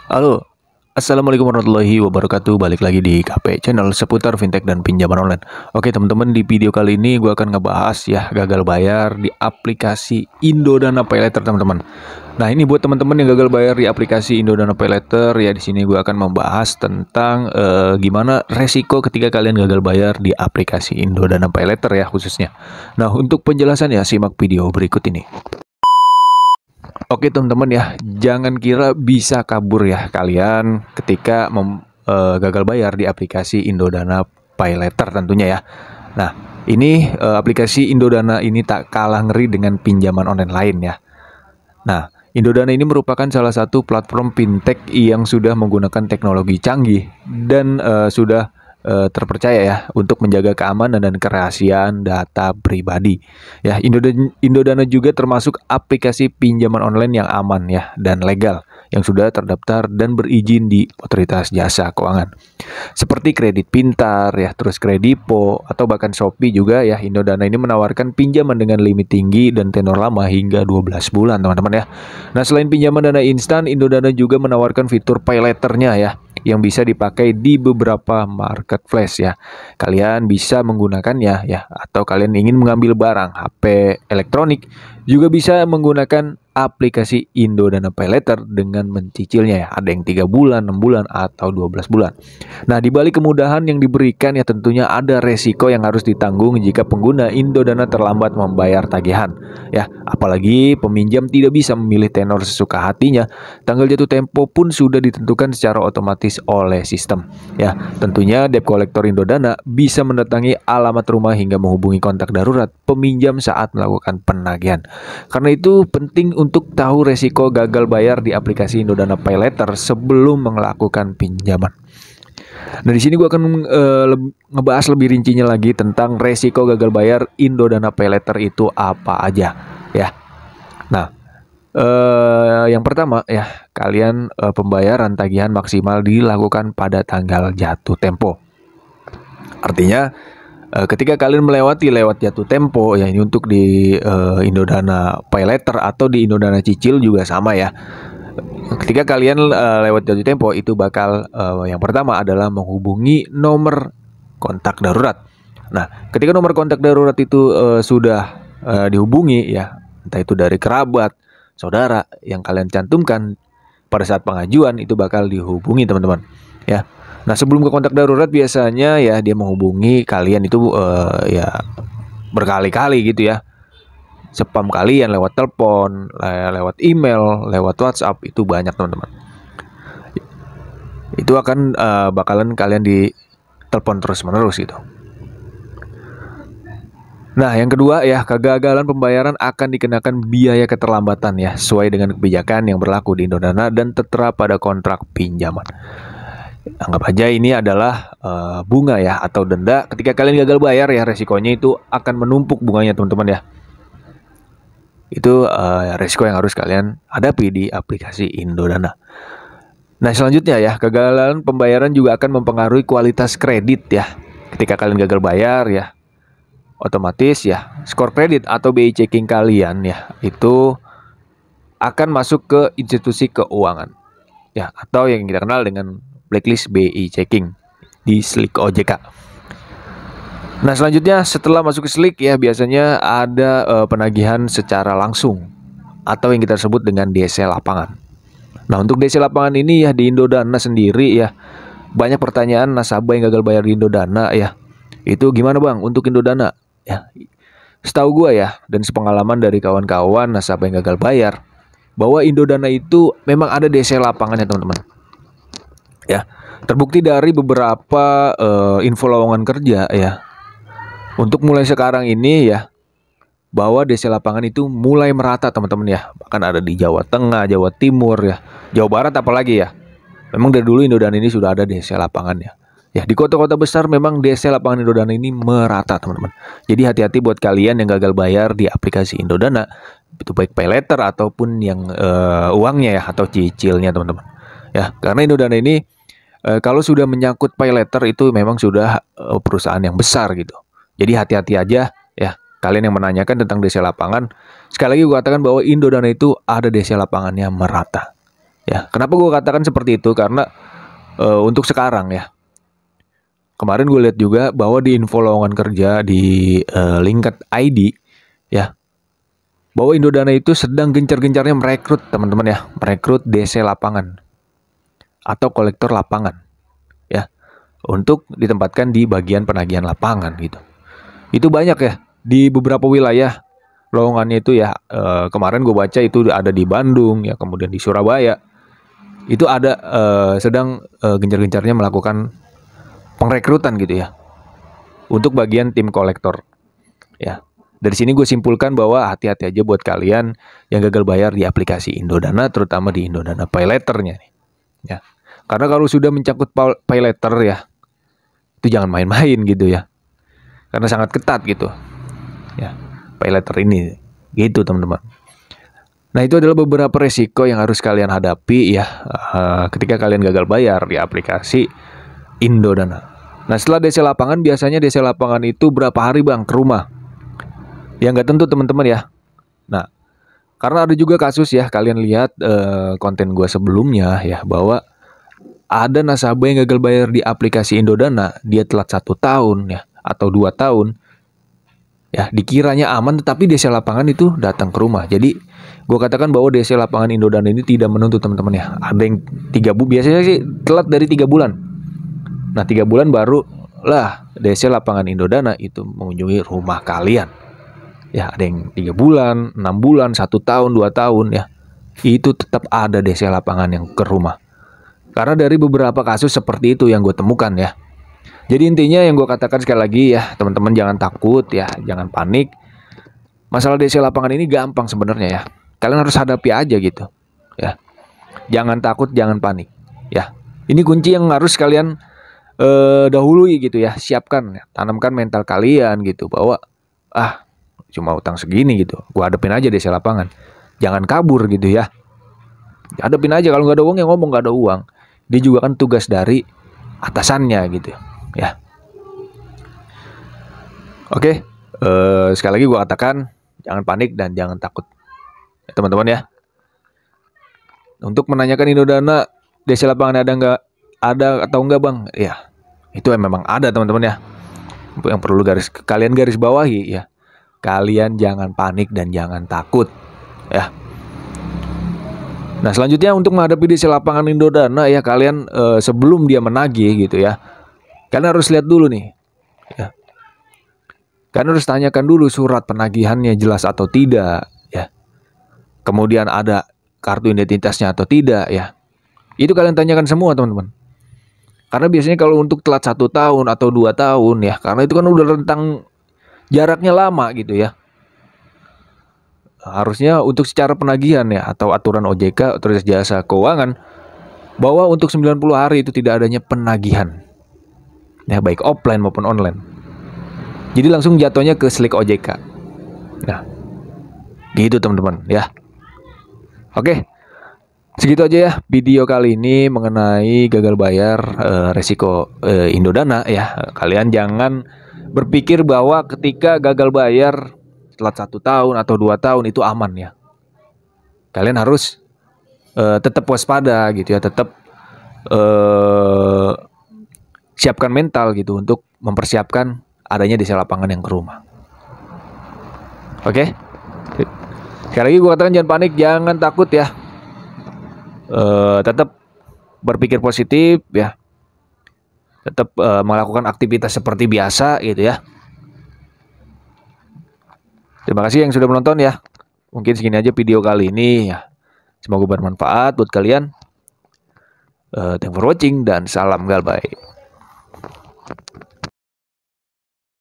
Halo, Assalamualaikum warahmatullahi wabarakatuh. Balik lagi di KP Channel seputar fintech dan pinjaman online. Oke teman-teman, di video kali ini gue akan ngebahas ya gagal bayar di aplikasi Indodana Paylater teman-teman. Nah ini buat teman-teman yang gagal bayar di aplikasi Indodana Paylater ya, di sini gue akan membahas tentang gimana resiko ketika kalian gagal bayar di aplikasi Indodana Paylater ya khususnya. Nah untuk penjelasan ya simak video berikut ini. Oke teman-teman ya, jangan kira bisa kabur ya kalian ketika gagal bayar di aplikasi Indodana Paylater tentunya ya. Nah, ini aplikasi Indodana ini tak kalah ngeri dengan pinjaman online lain ya. Nah, Indodana ini merupakan salah satu platform fintech yang sudah menggunakan teknologi canggih dan sudah terpercaya ya untuk menjaga keamanan dan kerahasiaan data pribadi. Ya, Indodana juga termasuk aplikasi pinjaman online yang aman ya dan legal yang sudah terdaftar dan berizin di Otoritas Jasa Keuangan. Seperti Kredit Pintar ya, terus Kredipo atau bahkan Shopee juga ya, Indodana ini menawarkan pinjaman dengan limit tinggi dan tenor lama hingga 12 bulan, teman-teman ya. Nah, selain pinjaman dana instan, Indodana juga menawarkan fitur pay later-nya ya, yang bisa dipakai di beberapa marketplace ya. Kalian bisa menggunakannya ya, atau kalian ingin mengambil barang HP elektronik juga bisa menggunakan aplikasi Indodana Paylater dengan mencicilnya ya. Ada yang 3 bulan, 6 bulan atau 12 bulan. Nah, di balik kemudahan yang diberikan ya tentunya ada resiko yang harus ditanggung jika pengguna Indodana terlambat membayar tagihan ya. Apalagi peminjam tidak bisa memilih tenor sesuka hatinya. Tanggal jatuh tempo pun sudah ditentukan secara otomatis oleh sistem. Ya, tentunya debt collector Indodana bisa mendatangi alamat rumah hingga menghubungi kontak darurat peminjam saat melakukan penagihan. Karena itu penting untuk tahu resiko gagal bayar di aplikasi Indodana Paylater sebelum melakukan pinjaman. Nah, di sini gue akan ngebahas lebih rincinya lagi tentang resiko gagal bayar Indodana Paylater itu apa aja ya. Nah, yang pertama ya, kalian pembayaran tagihan maksimal dilakukan pada tanggal jatuh tempo. Artinya ketika kalian lewat jatuh tempo ya, ini untuk di Indodana Paylater atau di Indodana Cicil juga sama ya. Ketika kalian lewat jatuh tempo itu bakal yang pertama adalah menghubungi nomor kontak darurat. Nah, ketika nomor kontak darurat itu sudah dihubungi ya, entah itu dari kerabat, saudara yang kalian cantumkan pada saat pengajuan, itu bakal dihubungi teman-teman ya. Nah, sebelum ke kontak darurat biasanya ya dia menghubungi kalian itu ya berkali-kali gitu ya. Spam kalian lewat telepon, lewat email, lewat WhatsApp, itu banyak teman-teman. Itu akan bakalan kalian ditelepon terus-menerus gitu. Nah, yang kedua ya, kegagalan pembayaran akan dikenakan biaya keterlambatan ya, sesuai dengan kebijakan yang berlaku di Indodana dan tertera pada kontrak pinjaman. Anggap aja ini adalah bunga ya atau denda ketika kalian gagal bayar ya, resikonya itu akan menumpuk bunganya teman-teman ya. Itu resiko yang harus kalian hadapi di aplikasi Indodana. Nah, selanjutnya ya, kegagalan pembayaran juga akan mempengaruhi kualitas kredit ya. Ketika kalian gagal bayar ya, otomatis ya skor kredit atau BI checking kalian ya itu akan masuk ke institusi keuangan ya, atau yang kita kenal dengan blacklist BI checking di SLIK OJK. Nah, selanjutnya setelah masuk ke SLIK ya biasanya ada penagihan secara langsung atau yang kita sebut dengan DC lapangan. Nah, untuk DC lapangan ini ya di Indodana sendiri ya, banyak pertanyaan nasabah yang gagal bayar di Indodana ya. Itu gimana bang untuk Indodana? Ya, setahu gua ya dan sepengalaman dari kawan-kawan nasabah yang gagal bayar, bahwa Indodana itu memang ada DC lapangannya teman-teman. Ya, terbukti dari beberapa info lowongan kerja ya. Untuk mulai sekarang ini ya, bahwa DC lapangan itu mulai merata teman-teman ya. Bahkan ada di Jawa Tengah, Jawa Timur ya, Jawa Barat apalagi ya. Memang dari dulu Indodana ini sudah ada DC lapangannya. Ya, di kota-kota besar memang DC lapangan Indodana ini merata teman-teman. Jadi hati-hati buat kalian yang gagal bayar di aplikasi Indodana, itu baik Paylater ataupun yang uangnya ya atau cicilnya teman-teman. Ya, karena Indodana ini kalau sudah menyangkut Paylater itu memang sudah perusahaan yang besar gitu. Jadi hati-hati aja ya, kalian yang menanyakan tentang DC lapangan. Sekali lagi gue katakan bahwa Indodana itu ada DC lapangannya merata. Ya, kenapa gue katakan seperti itu? Karena untuk sekarang ya, kemarin gue lihat juga bahwa di info lowongan kerja di LinkedIn ID ya, bahwa Indodana itu sedang gencar-gencarnya merekrut teman-teman ya, merekrut DC lapangan atau kolektor lapangan ya, untuk ditempatkan di bagian penagihan lapangan gitu. Itu banyak ya di beberapa wilayah lowongannya itu ya. Kemarin gue baca itu ada di Bandung ya, kemudian di Surabaya. Itu ada sedang gencar-gencarnya melakukan pengrekrutan gitu ya untuk bagian tim kolektor ya. Dari sini gue simpulkan bahwa hati-hati aja buat kalian yang gagal bayar di aplikasi Indodana, terutama di Indodana PayLater-nya nih ya. Karena kalau sudah mencangkut PayLater ya, itu jangan main-main gitu ya, karena sangat ketat gitu ya PayLater ini gitu teman-teman. Nah, itu adalah beberapa resiko yang harus kalian hadapi ya ketika kalian gagal bayar di aplikasi Indodana. Nah, setelah DC lapangan, biasanya DC lapangan itu berapa hari bang ke rumah? Ya nggak tentu teman-teman ya. Nah, karena ada juga kasus ya, kalian lihat konten gue sebelumnya ya, bahwa ada nasabah yang gagal bayar di aplikasi Indodana, dia telat 1 tahun ya atau 2 tahun ya, dikiranya aman, tetapi DC lapangan itu datang ke rumah. Jadi gue katakan bahwa DC lapangan Indodana ini tidak menuntut teman-teman ya. Ada yang 3 bulan, biasanya sih telat dari 3 bulan. Nah, 3 bulan baru lah DC lapangan Indodana itu mengunjungi rumah kalian. Ya, ada yang 3 bulan, 6 bulan, 1 tahun, 2 tahun ya. Itu tetap ada DC lapangan yang ke rumah. Karena dari beberapa kasus seperti itu yang gue temukan ya. Jadi intinya yang gue katakan sekali lagi ya, teman-teman jangan takut ya, jangan panik. Masalah DC lapangan ini gampang sebenarnya ya. Kalian harus hadapi aja gitu ya. Jangan takut, jangan panik ya. Ini kunci yang harus kalian dahului gitu ya. Siapkan ya, tanamkan mental kalian gitu bahwa cuma utang segini gitu, gua hadapin aja DC lapangan. Jangan kabur gitu ya. Hadapin aja, kalau nggak ada uang ya ngomong nggak ada uang. Dia juga kan tugas dari atasannya gitu ya. Oke, sekali lagi gua katakan jangan panik dan jangan takut ya, teman-teman ya. Untuk menanyakan Indodana DC lapangan ada atau enggak bang? Ya, itu memang ada teman-teman ya. Yang perlu kalian garis bawahi ya, kalian jangan panik dan jangan takut ya. Nah, selanjutnya untuk menghadapi DC lapangan Indodana ya, kalian sebelum dia menagih gitu ya, kalian harus lihat dulu nih ya. Kalian harus tanyakan dulu surat penagihannya jelas atau tidak ya. Kemudian ada kartu identitasnya atau tidak ya. Itu kalian tanyakan semua teman-teman. Karena biasanya kalau untuk telat 1 tahun atau 2 tahun ya, karena itu kan udah rentang jaraknya lama gitu ya. Harusnya untuk secara penagihan ya, atau aturan OJK, Otoritas Jasa Keuangan, bahwa untuk 90 hari itu tidak adanya penagihan ya, baik offline maupun online. Jadi langsung jatuhnya ke slik OJK. Nah, gitu teman-teman ya. Oke, segitu aja ya video kali ini mengenai gagal bayar resiko Indodana ya. Kalian jangan berpikir bahwa ketika gagal bayar telat 1 tahun atau 2 tahun itu aman ya. Kalian harus tetap waspada gitu ya, tetap siapkan mental gitu untuk mempersiapkan adanya DC lapangan yang ke rumah. Oke? Sekali lagi gue katakan jangan panik, jangan takut ya. Tetap berpikir positif ya. Tetap melakukan aktivitas seperti biasa gitu ya. Terima kasih yang sudah menonton ya. Mungkin segini aja video kali ini ya. Semoga bermanfaat buat kalian. Thanks for watching dan salam galbay.